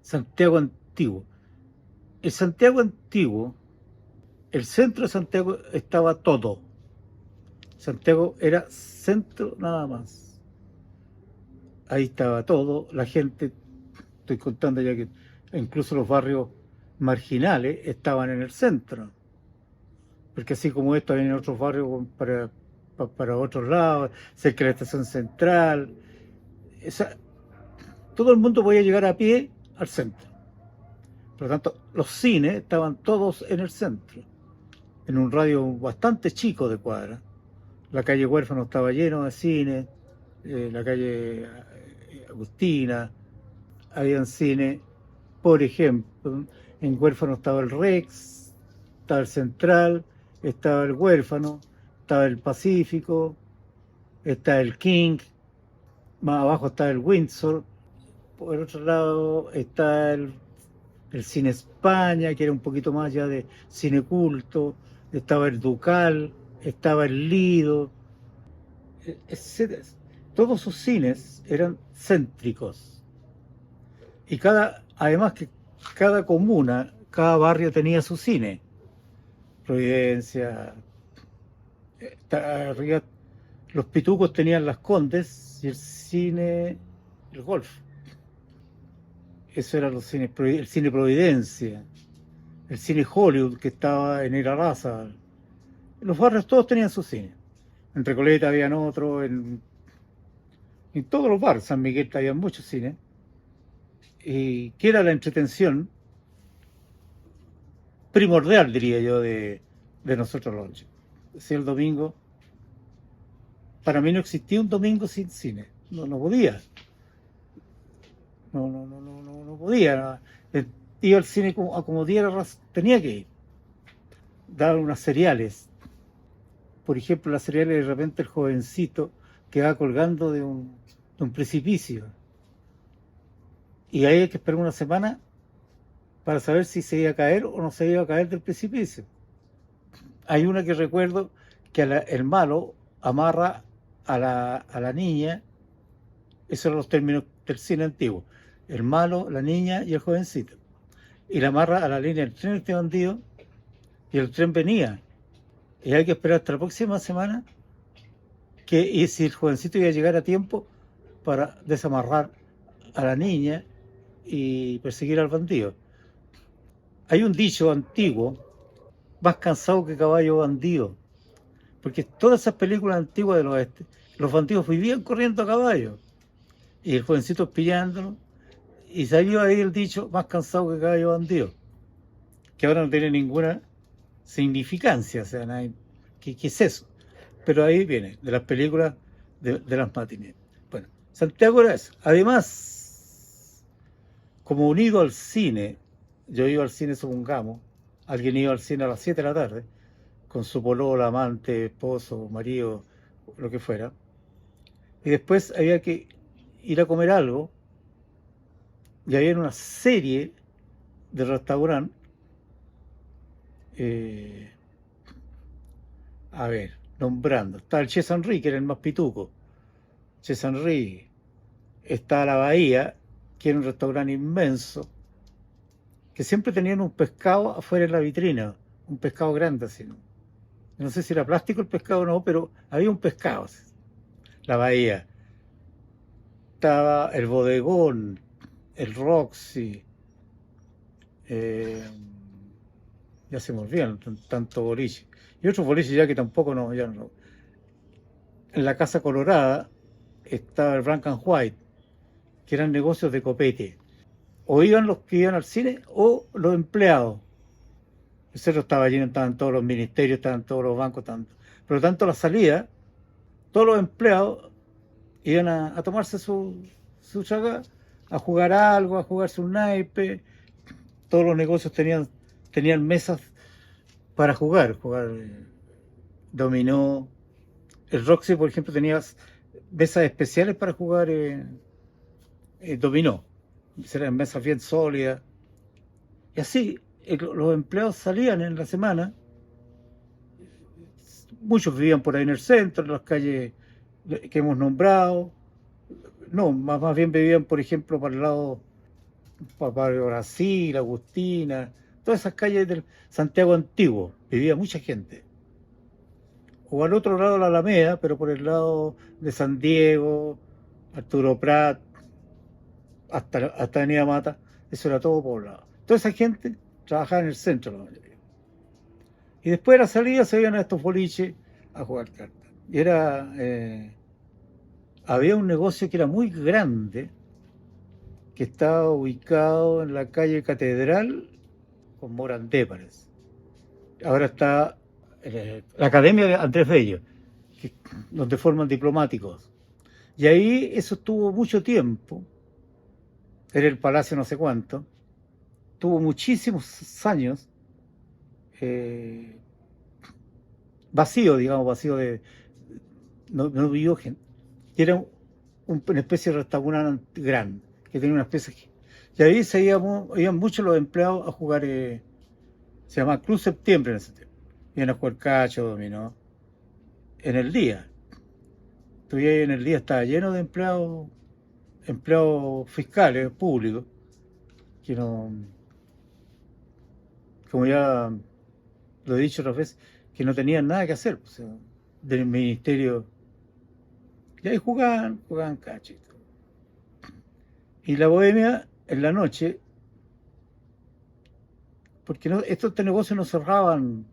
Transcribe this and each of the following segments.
Santiago Antiguo. El Santiago Antiguo, el centro de Santiago estaba todo. Santiago era centro nada más. Ahí estaba todo, la gente, estoy contando ya que incluso los barrios marginales estaban en el centro. Porque así como esto, hay en otros barrios para otros lados, cerca de la estación central. Esa, todo el mundo podía llegar a pie al centro. Por lo tanto, los cines estaban todos en el centro, en un radio bastante chico de cuadra. La calle Huérfano estaba lleno de cines, la calle Agustina, habían cines, por ejemplo, en Huérfano estaba el Rex, estaba el Central, estaba el Huérfano, estaba el Pacífico, está el King, más abajo está el Windsor, por el otro lado está el Cine España, que era un poquito más ya de cine culto, estaba el Ducal, estaba el Lido, etc. Todos sus cines eran céntricos. Y además que cada comuna, cada barrio tenía su cine. Providencia, arriba, los pitucos tenían Las Condes y el cine, el Golf. Eso eran los cines, el cine Providencia, el cine Hollywood que estaba en Era Raza. Los barrios todos tenían su cine. En Recoleta habían otro, en todos los barrios, San Miguel había muchos cines. Y que era la entretención primordial, diría yo, de nosotros los chicos. Si el domingo, para mí no existía un domingo sin cine, no podía. No podía. Iba al cine como diera, tenía que ir. Daban unas seriales. Por ejemplo, las seriales de repente el jovencito que va colgando de un precipicio. Y ahí hay que esperar una semana para saber si se iba a caer o no se iba a caer del precipicio. Hay una que recuerdo que el malo amarra a la niña, esos eran los términos del cine antiguo, el malo, la niña y el jovencito. Y la amarra a la línea del tren este bandido y el tren venía. Y hay que esperar hasta la próxima semana y si el jovencito iba a llegar a tiempo para desamarrar a la niña y perseguir al bandido. Hay un dicho antiguo, más cansado que caballo bandido, porque todas esas películas antiguas del oeste, los bandidos vivían corriendo a caballo y el jovencito pillándolo, y salió ahí el dicho, más cansado que caballo bandido, que ahora no tiene ninguna significancia, o sea, ¿qué es eso? Pero ahí viene, de las películas de las matines. Bueno, Santiago era eso. Además, como unido al cine, yo iba al cine, supongamos, alguien iba al cine a las 7 de la tarde, con su polola, amante, esposo, marido, lo que fuera, y después había que ir a comer algo, y había una serie de restaurantes, a ver, nombrando, está el Che Sanri, que era el más pituco, Che Sanri, está la Bahía, que era un restaurante inmenso, que siempre tenían un pescado afuera en la vitrina, un pescado grande así, ¿no? No sé si era plástico el pescado o no, pero había un pescado. La Bahía. Estaba el Bodegón, el Roxy, ya se me olvidan tanto boliche. Y otros boliches ya que tampoco no, ya no. En la Casa Colorada estaba el Black and White, que eran negocios de copete. O iban los que iban al cine o los empleados. El centro estaba lleno, estaban todos los ministerios, estaban todos los bancos, por lo tanto la salida, todos los empleados iban a tomarse su chaga, a jugar algo, a jugarse un naipe. Todos los negocios tenían mesas para jugar dominó. El Roxy, por ejemplo, tenía mesas especiales para jugar dominó. Eran mesas bien sólidas. Y así, los empleados salían en la semana. Muchos vivían por ahí en el centro, en las calles que hemos nombrado. No, más bien vivían, por ejemplo, para el lado Barrio Brasil, Agustina, todas esas calles del Santiago Antiguo, vivía mucha gente. O al otro lado de la Alameda, pero por el lado de San Diego, Arturo Prat, hasta Avenida Mata, eso era todo poblado. Toda esa gente trabajaba en el centro, la mayoría. Y después de la salida se iban a estos boliches a jugar cartas. Y había un negocio que era muy grande, que estaba ubicado en la calle Catedral con Morandé, parece. Ahora está la Academia de Andrés Bello, donde forman diplomáticos. Y ahí eso estuvo mucho tiempo, era el Palacio no sé cuánto, tuvo muchísimos años eh, vacío, digamos, vacío de... No vivió gente. Y era una especie de restaurante grande, que tenía una especie... Y ahí iban muchos los empleados a jugar, se llama Club Septiembre en ese tiempo. Iban a jugar cacho, dominó, en el día. Todavía en el día estaba lleno de empleados fiscales, públicos, que no, como ya lo he dicho otras veces, que no tenían nada que hacer, o sea, del ministerio. Y ahí jugaban cacho. Y la bohemia, en la noche, porque estos negocios no cerraban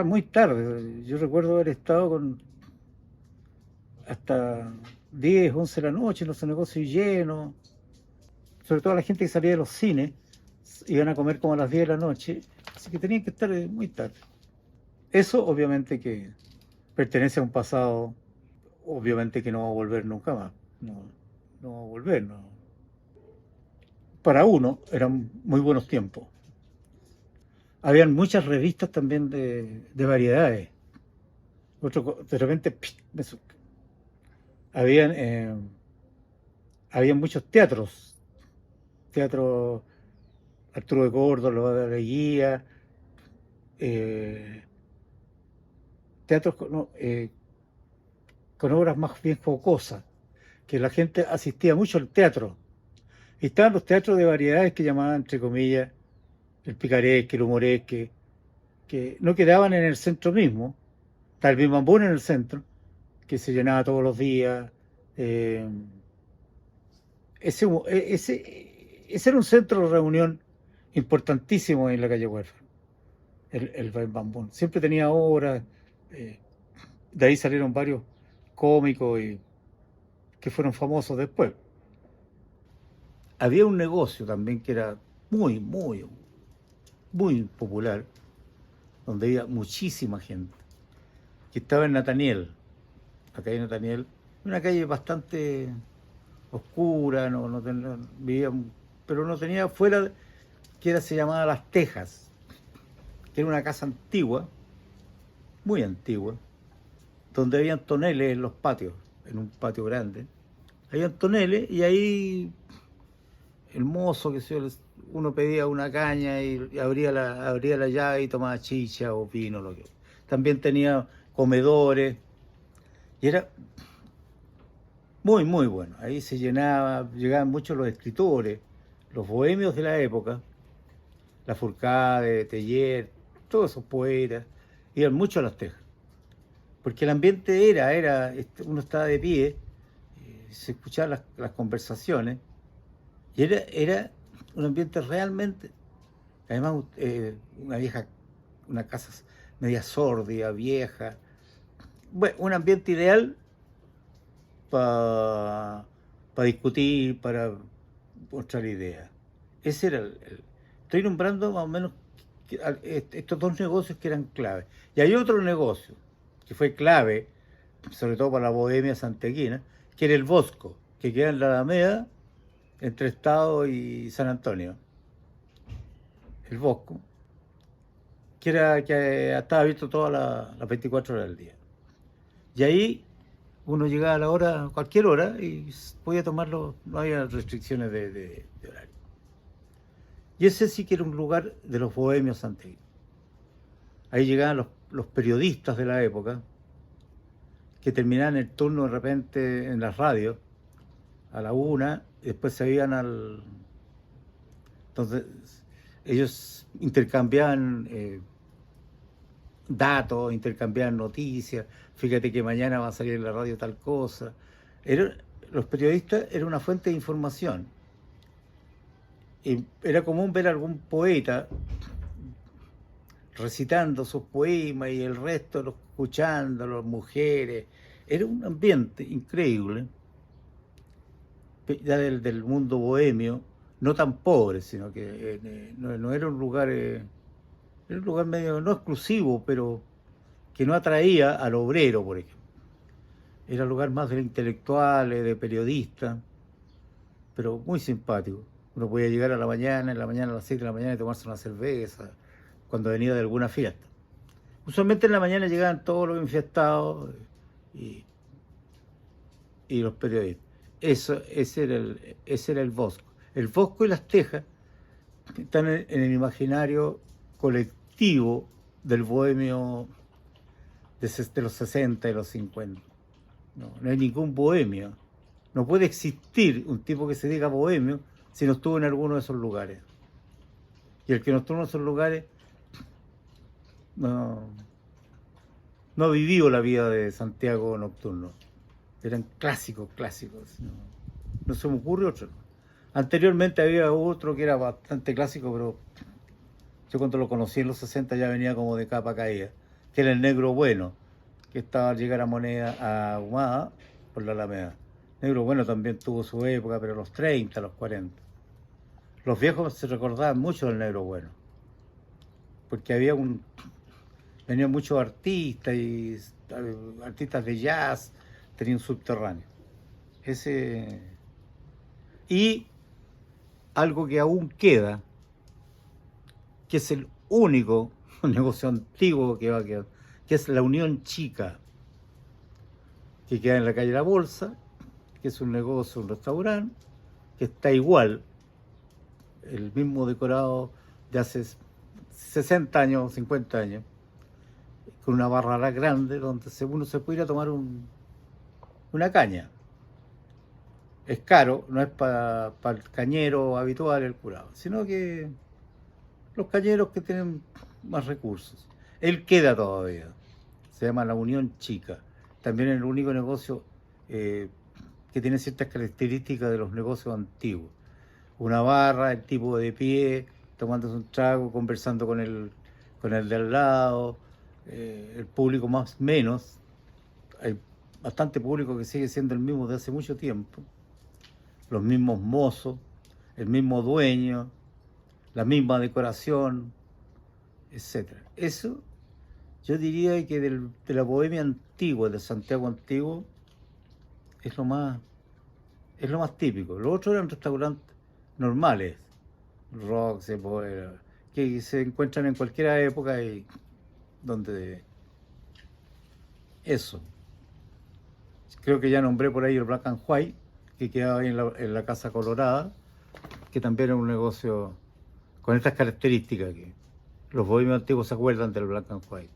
muy tarde. Yo recuerdo haber estado con hasta 10, 11 de la noche en los negocios llenos, sobre todo la gente que salía de los cines, iban a comer como a las 10 de la noche, así que tenían que estar muy tarde. Eso obviamente que pertenece a un pasado, obviamente que no va a volver nunca más, no va a volver, no. Para uno eran muy buenos tiempos. Habían muchas revistas también de variedades. De repente, habían, habían muchos teatros Arturo de Córdoba, La Guía, teatros con obras más bien jocosas, que la gente asistía mucho al teatro. Y estaban los teatros de variedades que llamaban, entre comillas, el picaresque, el humoresque, que no quedaban en el centro mismo. Está el Bimbambún en el centro, que se llenaba todos los días. Eh, ese era un centro de reunión importantísimo en la calle Huérfano, el Bimbambún. Siempre tenía obras, de ahí salieron varios cómicos que fueron famosos después. Había un negocio también que era muy popular, donde había muchísima gente, que estaba en Nataniel, la calle Nataniel, una calle bastante oscura, vivía, pero no tenía fuera, se llamaba Las Tejas, que era una casa antigua, muy antigua, donde habían toneles en los patios, en un patio grande. Habían toneles y ahí el mozo, uno pedía una caña y abría la llave y tomaba chicha o vino, lo que. También tenía comedores y era muy bueno. Ahí se llenaba, llegaban muchos los escritores, los bohemios de la época, Lafourcade, Teillier, todos esos poetas, iban mucho a Las Tejas. Porque el ambiente uno estaba de pie, se escuchaban las conversaciones, y era un ambiente realmente, además una casa media sórdida, vieja, bueno, un ambiente ideal para discutir, para mostrar ideas. Ese era estoy nombrando más o menos estos dos negocios que eran clave. Y hay otro negocio que fue clave, sobre todo para la bohemia santiaguina, que era el Bosco, que queda en la Alameda, entre Estado y San Antonio. El Bosco, que estaba abierto todas las 24 horas del día. Y ahí uno llegaba a la hora, cualquier hora, y podía tomarlo, no había restricciones de horario. Y ese sí que era un lugar de los bohemios santiaguinos. Ahí llegaban los periodistas de la época, que terminaban el turno de repente en las radios, a la 1, y después se iban al... Entonces, ellos intercambiaban datos, intercambiaban noticias, fíjate que mañana va a salir en la radio tal cosa. Era, los periodistas eran una fuente de información. Y era común ver a algún poeta recitando sus poemas y el resto los escuchando, las mujeres. Era un ambiente increíble, ya del mundo bohemio, no tan pobre, sino que no era un lugar, era un lugar medio, no exclusivo, pero que no atraía al obrero, por ejemplo. Era un lugar más de intelectuales, de periodistas, pero muy simpático. Uno podía llegar a la mañana, en la mañana a las 7 de la mañana y tomarse una cerveza, cuando venía de alguna fiesta. Usualmente en la mañana llegaban todos los enfiestados y los periodistas. Ese era el Bosco. El Bosco y las Tejas están en el imaginario colectivo del bohemio de los 60 y los 50. No hay ningún bohemio. No puede existir un tipo que se diga bohemio si no estuvo en alguno de esos lugares. Y el que no estuvo en esos lugares no vivió la vida de Santiago nocturno. Eran clásicos. No se me ocurre otro. Anteriormente había otro que era bastante clásico, pero yo cuando lo conocí en los 60 ya venía como de capa caída, que era el Negro Bueno, que estaba al llegar a Moneda, a Ahumada, por la Alameda. Negro Bueno también tuvo su época, pero los 30, los 40. Los viejos se recordaban mucho del Negro Bueno, porque venían muchos artistas y artistas de jazz, tenían un subterráneo. Y algo que aún queda, que es el único negocio antiguo que va a quedar, que es la Unión Chica, que queda en la calle La Bolsa, que es un negocio, un restaurante, que está igual, el mismo decorado de hace 60 años, 50 años, con una barra grande donde uno se puede ir a tomar una caña. Es caro, no es para el cañero habitual, el curado, sino que los cañeros que tienen más recursos. Él queda todavía, se llama La Unión Chica. También es el único negocio que tiene ciertas características de los negocios antiguos. Una barra, el tipo de pie, tomándose un trago, conversando con el de al lado, el público más menos. Hay bastante público que sigue siendo el mismo de hace mucho tiempo. Los mismos mozos, el mismo dueño, la misma decoración, etc. Eso, yo diría que de la bohemia antigua, de Santiago antiguo, es lo más típico. Los otros eran restaurantes normales, Rock, que se encuentran en cualquier época y donde eso. Creo que ya nombré por ahí el Black and White, que quedaba ahí en la Casa Colorada, que también era un negocio con estas características que los bohemios antiguos se acuerdan del Black and White.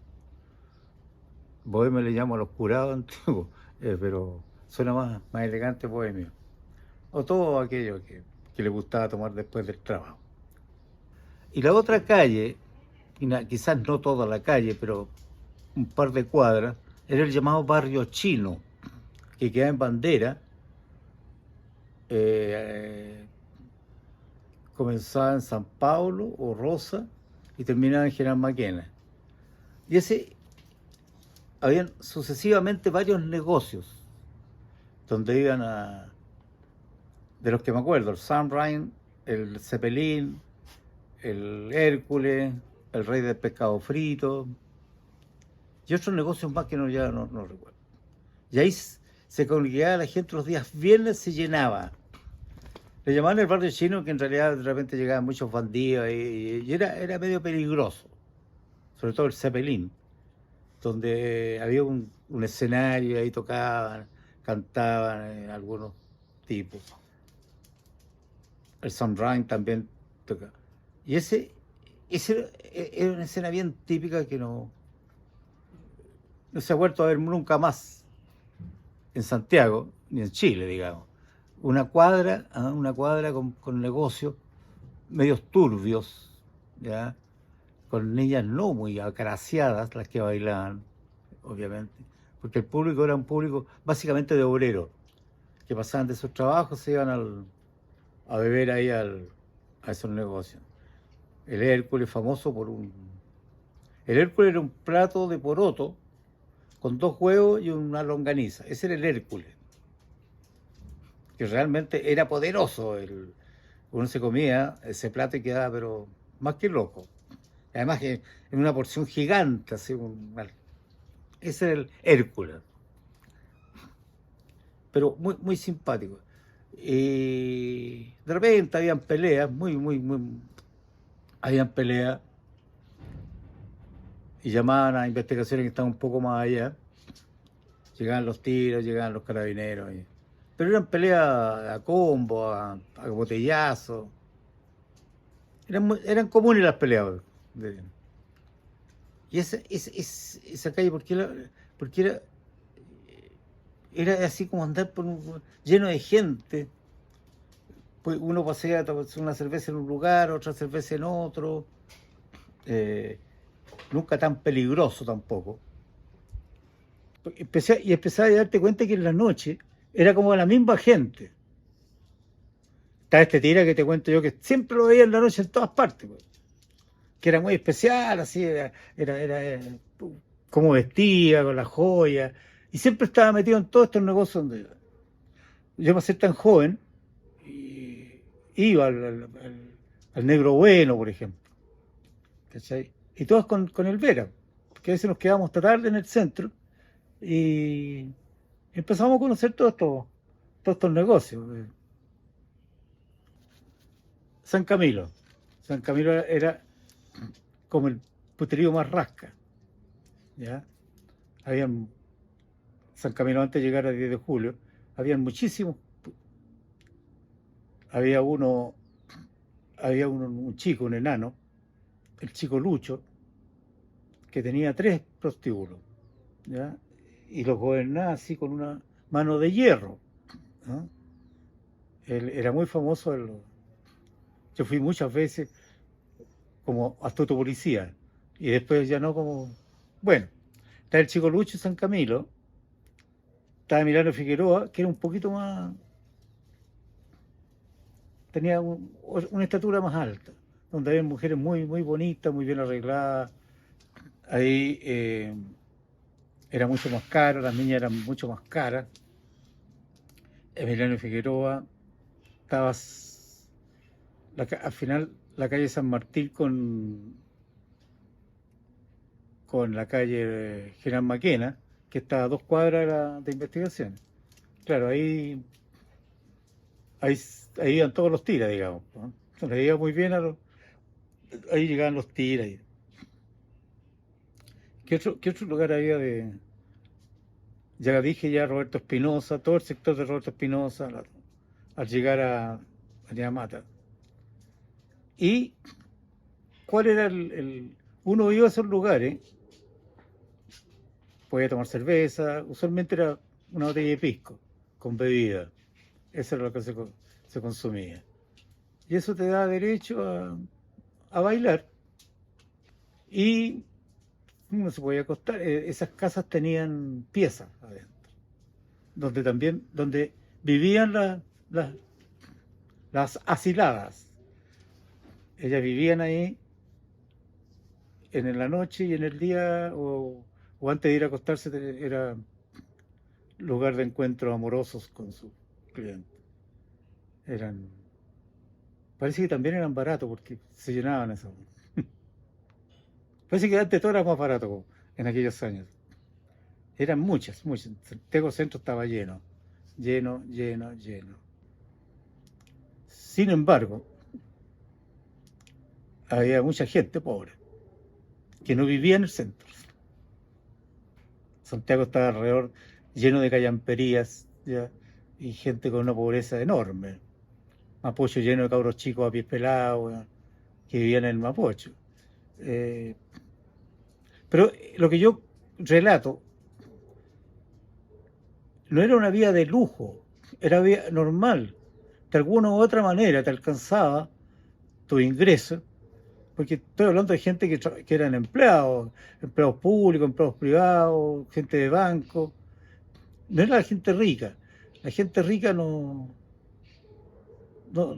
Bohemio le llamo a los curados antiguos, pero suena más elegante bohemio. O todo aquello que le gustaba tomar después del trabajo. Y la otra calle, quizás no toda la calle, pero un par de cuadras, era el llamado barrio chino, que queda en Bandera. Comenzaba en San Pablo o Rosa y terminaba en General Maquena. Y habían sucesivamente varios negocios donde iban de los que me acuerdo, el Sunrise, el Zeppelin, el Hércules, el Rey del Pescado Frito y otros negocios más que ya no recuerdo. Y ahí se congregaba la gente los días viernes, se llenaba. Le llamaban el barrio chino, que en realidad de repente llegaban muchos bandidos y era medio peligroso, sobre todo el Zeppelin, donde había un escenario, ahí tocaban, cantaban algunos tipos. El Sunrise también tocaba. Y ese era una escena bien típica que no se ha vuelto a ver nunca más en Santiago, ni en Chile, digamos. una cuadra con negocios medios turbios, ¿ya? Con niñas no muy agraciadas las que bailaban, obviamente, porque el público era un público básicamente de obreros, que pasaban de sus trabajos, se iban a beber ahí a esos negocios. El Hércules, famoso por un... El Hércules era un plato de poroto con 2 huevos y una longaniza. Ese era el Hércules, que realmente era poderoso. Uno se comía ese plato y quedaba, pero más que loco. Además que en una porción gigante, así, ese era el Hércules. Pero muy, muy simpático. Y de repente habían peleas, habían peleas y llamaban a investigaciones que estaban un poco más allá. Llegaban los tiros, llegaban los carabineros. Pero eran peleas a combo, a botellazo. Eran comunes las peleas. Y esa calle, porque era así como andar lleno de gente. Pues uno pasea una cerveza en un lugar, otra cerveza en otro. Nunca tan peligroso tampoco. Empecé a darte cuenta que en la noche era como la misma gente. Está este tira que te cuento yo que siempre lo veía en la noche en todas partes, pues, que era muy especial, así, como vestía, con las joyas, y siempre estaba metido en todos estos negocios donde yo para ser tan joven, iba al Negro Bueno, por ejemplo, ¿cachai? Y todos con el Vera, porque a veces nos quedábamos hasta tarde en el centro, y empezamos a conocer todos estos negocios. San Camilo. San Camilo era como el puterío más rasca, ¿ya? Habían, San Camilo antes de llegar a 10 de julio, habían muchísimos. Había un chico, un enano, el chico Lucho, que tenía 3 prostíbulos, ¿ya? Y los gobernaba así con una mano de hierro, ¿no? Él era muy famoso. Yo fui muchas veces como astuto policía y después ya no como... Bueno, está el chico Lucho San Camilo, está Emiliano Figueroa, que era un poquito más... tenía una estatura más alta, donde había mujeres muy, muy bonitas, muy bien arregladas. Ahí era mucho más caro, las niñas eran mucho más caras. Emiliano Figueroa, estaba al final la calle San Martín con la calle General Maquena, que está a 2 cuadras de investigación. Claro, ahí iban todos los tiras, digamos, ¿no? Le iba muy bien ahí llegaban los tiras. ¿Qué otro lugar había de...? Ya dije ya Roberto Espinosa, todo el sector de Roberto Espinosa, al llegar a Ñamata. ¿Y cuál era uno iba a esos lugares, podía tomar cerveza, usualmente era una botella de pisco, con bebida. Eso era lo que se consumía. Y eso te da derecho a bailar. Y uno se podía acostar. Esas casas tenían piezas adentro, donde vivían las asiladas. Ellas vivían ahí en la noche y en el día, o antes de ir a acostarse, era lugar de encuentros amorosos con sus clientes. Parece que también eran baratos porque se llenaban eso. Parece que antes todo era más barato en aquellos años. Eran muchas. Santiago Centro estaba lleno. Lleno, lleno, lleno. Sin embargo, había mucha gente pobre que no vivía en el centro. Santiago estaba alrededor lleno de callamperías, ¿ya? Y gente con una pobreza enorme. Mapocho lleno de cabros chicos a pies pelados, ¿ya? Que vivían en el Mapocho. Pero lo que yo relato no era una vida de lujo, era normal. De alguna u otra manera te alcanzaba tu ingreso, porque estoy hablando de gente que eran empleados, empleados públicos, empleados privados, gente de banco. No era la gente rica. La gente rica no, no,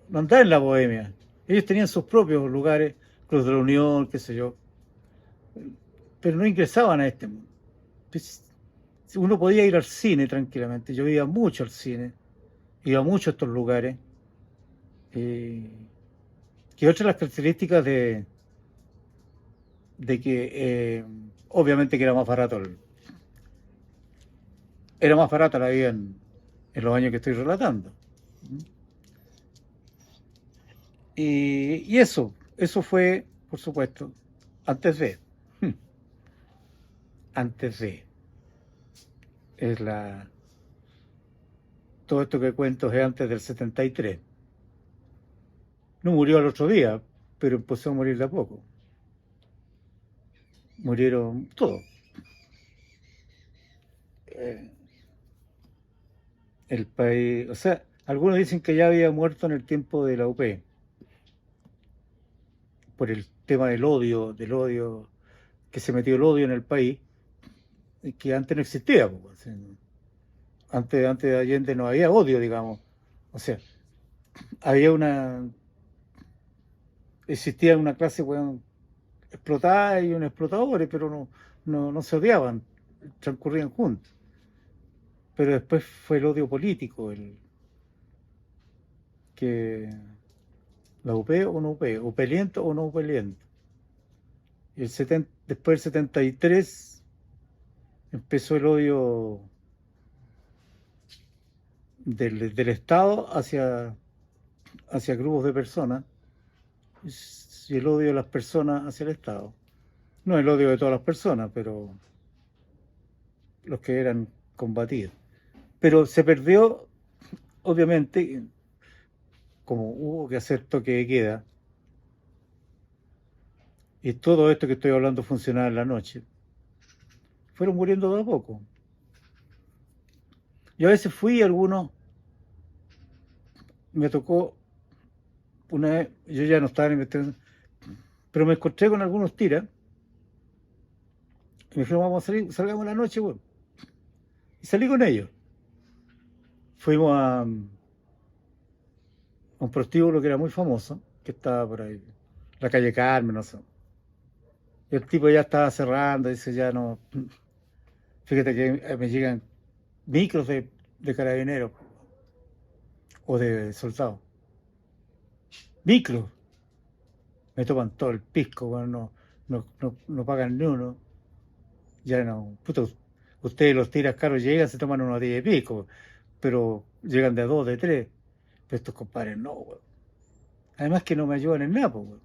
no andaba en la bohemia. Ellos tenían sus propios lugares, Club de la Unión, qué sé yo, pero no ingresaban a este mundo. Pues, uno podía ir al cine tranquilamente. Yo iba mucho al cine, iba mucho a estos lugares. eh, que otra de las características de que obviamente que era más barata la vida en los años que estoy relatando. Y eso fue, por supuesto, antes de, antes de, es la, todo esto que cuento es antes del 73. No murió al otro día, pero empezó a morir de a poco. Murieron todos. Eh, el país, o sea, algunos dicen que ya había muerto en el tiempo de la UP, por el tema del odio, que se metió el odio en el país, y que antes no existía. Pues, antes de Allende no había odio, digamos. O sea, había existía una clase, bueno, explotada y unos explotadores, pero no se odiaban, transcurrían juntos. Pero después fue el odio político, el que la UP o no UP, upeliento o no upeliento. Y después del 73 empezó el odio del Estado hacia grupos de personas y el odio de las personas hacia el Estado. No el odio de todas las personas, pero los que eran combatidos. Pero se perdió, obviamente, como hubo que hacer toque de queda, y todo esto que estoy hablando funcionaba en la noche, fueron muriendo de a poco. Yo a veces fui a algunos, me tocó una vez, yo ya no estaba en investigación, pero me encontré con algunos tiras, y me dijeron, vamos a salir, salgamos en la noche, bueno. Y salí con ellos. Fuimos a un prostíbulo que era muy famoso, que estaba por ahí, la calle Carmen, no sé. Y el tipo ya estaba cerrando, dice, ya no. Fíjate que me llegan micros de carabineros o de soldados. Micros. Me toman todo el pisco, bueno, no pagan ni uno. Ya no. Puto, ustedes los tiras caros llegan, se toman unos 10 de pisco, pero llegan de a 2, de 3. Pero estos compadres no, weón. Además que no me ayudan en nada, pues, weón.